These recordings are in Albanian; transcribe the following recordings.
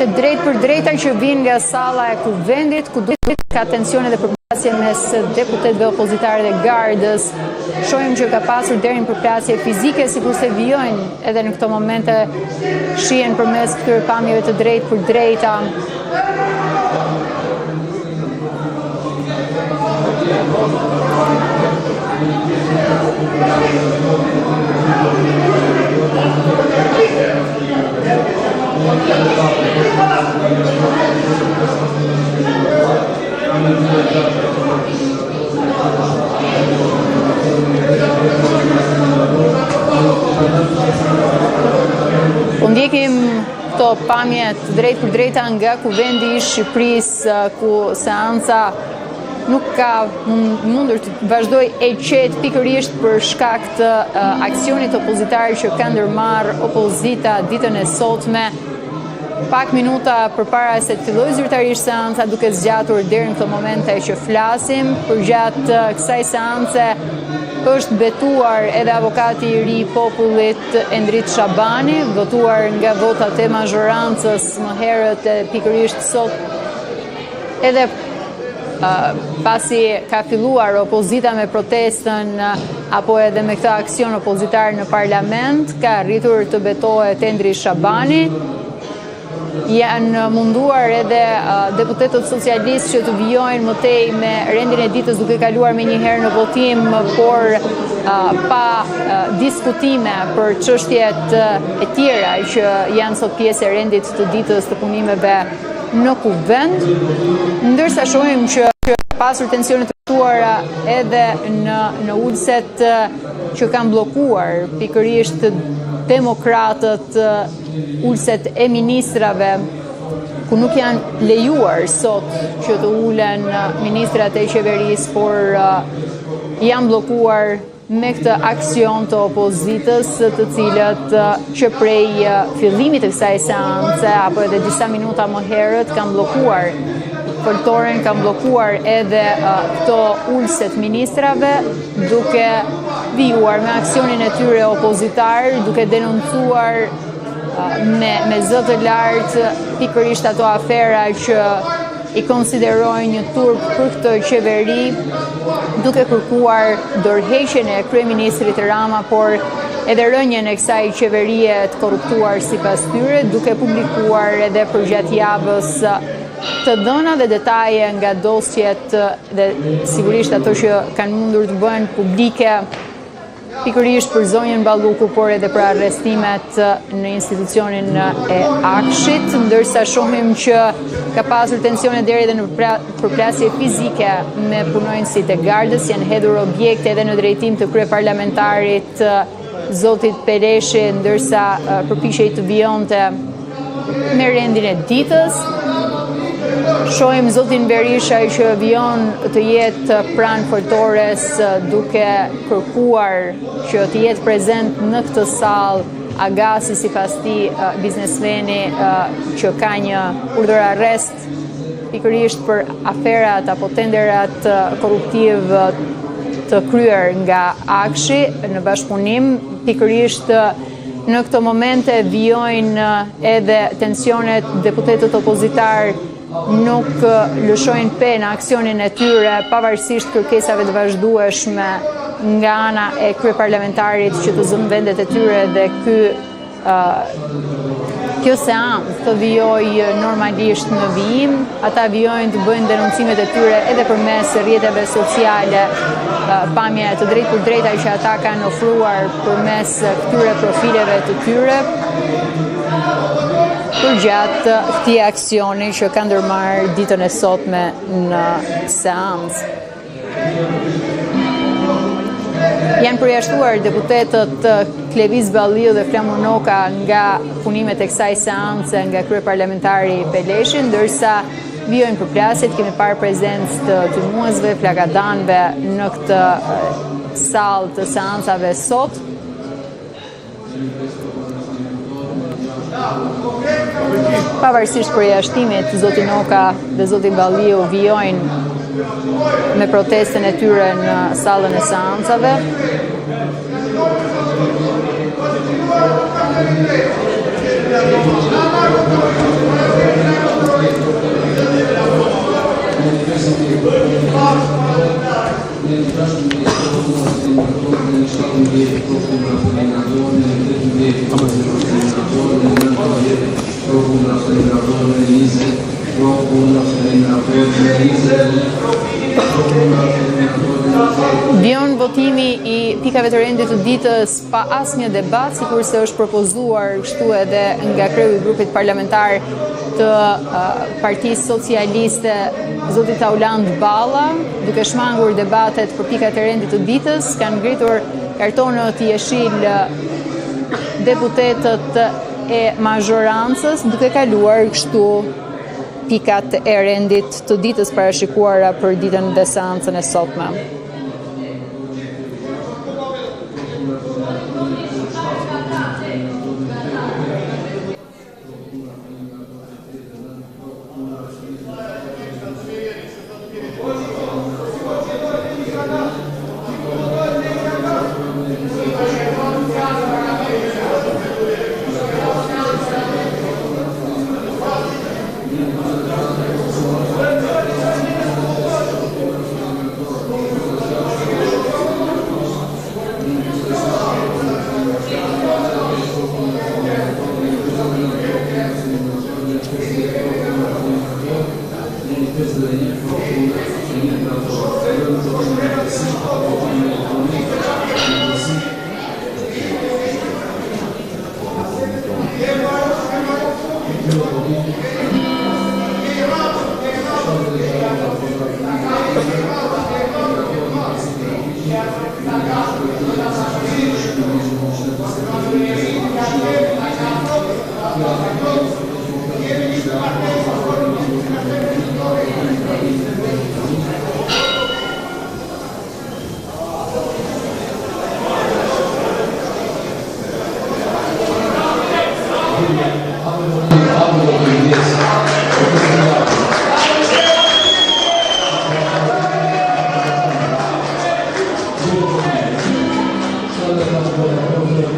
të drejtë për drejta që vinë nga salla e kuvendit, ku duhet ka tensione dhe përplasje mes deputetëve opozitare dhe gardës. Shohim që ka pasur deri në përplasje fizike, sikurse vijojnë edhe në këto momente shihen përmes këtyre pamjeve të drejtë për drejta. Po ndjekim këto pamje të drejtë për drejta nga kuvendi i Shqipërisë, ku seanca nuk ka mundur të vazhdoj e qetë pikërisht për shkak të aksionit opozitar që ka ndërmarrë opozita ditën e sotme. Pak minuta përpara se të fillojë zyrtarisht seanca, duke zgjatur deri në këto momente që flasim. Përgjatë kësaj seance është betuar edhe avokati i ri i popullit Endrit Shabani, votuar nga votat e mazhorancës më herët e pikërisht sot. Edhe pasi ka filluar opozita me protestën apo edhe me këtë aksion opozitar në parlament, ka arritur të betohet Endri Shabani. Janë munduar edhe deputetët socialistë që të vijojnë mëtej me rendin e ditës duke kaluar me njëherë në votim, por pa diskutime për çështjet e tjera që janë sot pjesë e rendit të ditës të punimeve në kuvend, ndërsa shohim që pasur tensionet të tuara edhe në ulset që kanë bllokuar pikërisht demokratët ulset e ministrave, ku nuk janë lejuar sot që të ulen ministrat e qeverisë, por janë bllokuar me këtë aksion të opozitës, të cilët që prej fillimit të kësaj seance apo edhe disa minuta më herët kanë bllokuar përtoren, kanë bllokuar edhe këto ulset ministrave, duke vijuar me aksionin e tyre opozitar, duke denoncuar me zë të lartë pikërisht ato afera që i konsiderojnë një turp për këtë qeveri, duke kërkuar dorëheqjen e kryeministrit Rama, por edhe rënjen e kësaj qeverie të korruptuar sipas tyre, duke publikuar edhe përgjatë javës të dhëna dhe detaje nga dosjet dhe sigurisht ato që kanë mundur të bëhen publike, pikërisht për zonjën Balluku, por edhe për arrestimet në institucionin e Akshit, ndërsa shohim që ka pasur tensione deri edhe në përplasje fizike me punonjësit e gardës, janë hedhur objekte edhe në drejtim të kryeparlamentarit zotit Peleshi, ndërsa përpiqej të vijonte me rendin e ditës. Shohim zotin Berisha që vijon të jetë pranë foltores, duke kërkuar që të jetë prezent në këtë sallë Agasi, sipas tij biznesmeni që ka një urdhër arrest pikërisht për aferat apo tenderat korruptiv të kryer nga Akshi në bashkëpunim. Pikërisht në këto momente vijojnë edhe tensionet, deputetët opozitar nuk lëshojnë pe në aksionin e tyre, pavarësisht kërkesave të vazhdueshme nga ana e kryeparlamentarit që të zënë vendet e tyre, dhe kjo seancë të vijojë normalisht në vijim. Ata vijojnë të bëjnë denoncimet e tyre edhe përmes rrjeteve sociale, pamje të drejtë për drejta që ata kanë ofruar përmes këtyre profileve të tyre, përgjatë këtij aksioni që ka ndërmarrë ditën e sotme në seancë. Janë përjashtuar deputetët Kleviz Balliu dhe Flamur Noka nga punimet e kësaj seance nga kryeparlamentari Peleshi, ndërsa vijojnë përplasjet. Kemi parë prezencë të tymuesve, plakadanëve në këtë sallë të seancave sot. Pavarësisht përjashtimit, zoti Noka dhe zoti Balliu vijojnë me protestën e tyre në sallën e seancave. Vion votimi I pikave të rendit të ditës pa asnjë debat, sikurse është propozuar kështu edhe nga kreu I grupit parlamentar të Partisë Socialiste, zoti Tauland Balla, duke shmangur debatet për pikat e rendit të ditës, kanë ngritur kartonët jeshil deputetët e mazhorancës, duke kaluar kështu pikat e rendit të ditës parashikuara për ditën dhe seancën e sotme.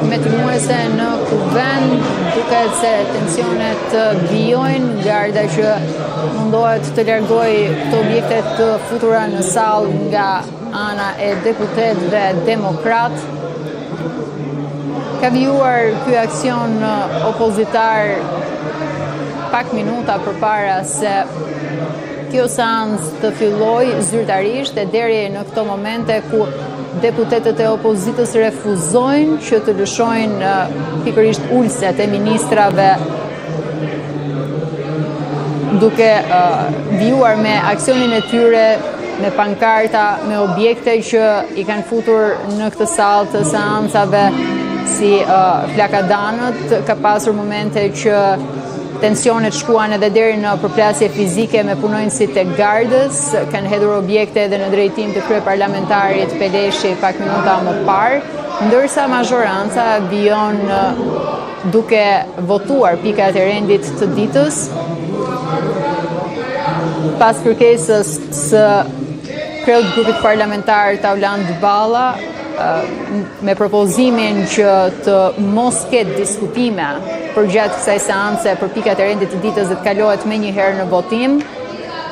Me të muese në kuvend duket se tensionet vijojnë, garda që mundohet të largoj këto objektet të futura në sallë nga ana e deputetëve demokrat. Ka vijuar ky aksion opozitar pak minuta përpara se kjo seancë të fillojë zyrtarisht e deri në këto momente ku deputetët e opozitës refuzojnë që të lëshojnë pikërisht ulset e ministrave, duke vijuar me aksionin e tyre, me pankarta, me objekte që I kanë futur në këtë sallë të seancave si flakadanët. Ka pasur momente që tensionet shkuan edhe deri në përplasje fizike me punonjësit e gardës, kanë hedhur objekte edhe në drejtim të kryeparlamentarit Peleshi pak minuta më parë, ndërsa mazhoranca vijon duke votuar pikat e rendit të ditës pas kërkesës së kreut grupit parlamentar Tauland Balla, me propozimin që të mos ketë diskutime për gjatë kësaj seance për pikat e rendit të ditës dhe të kalohet menjëherë në votim.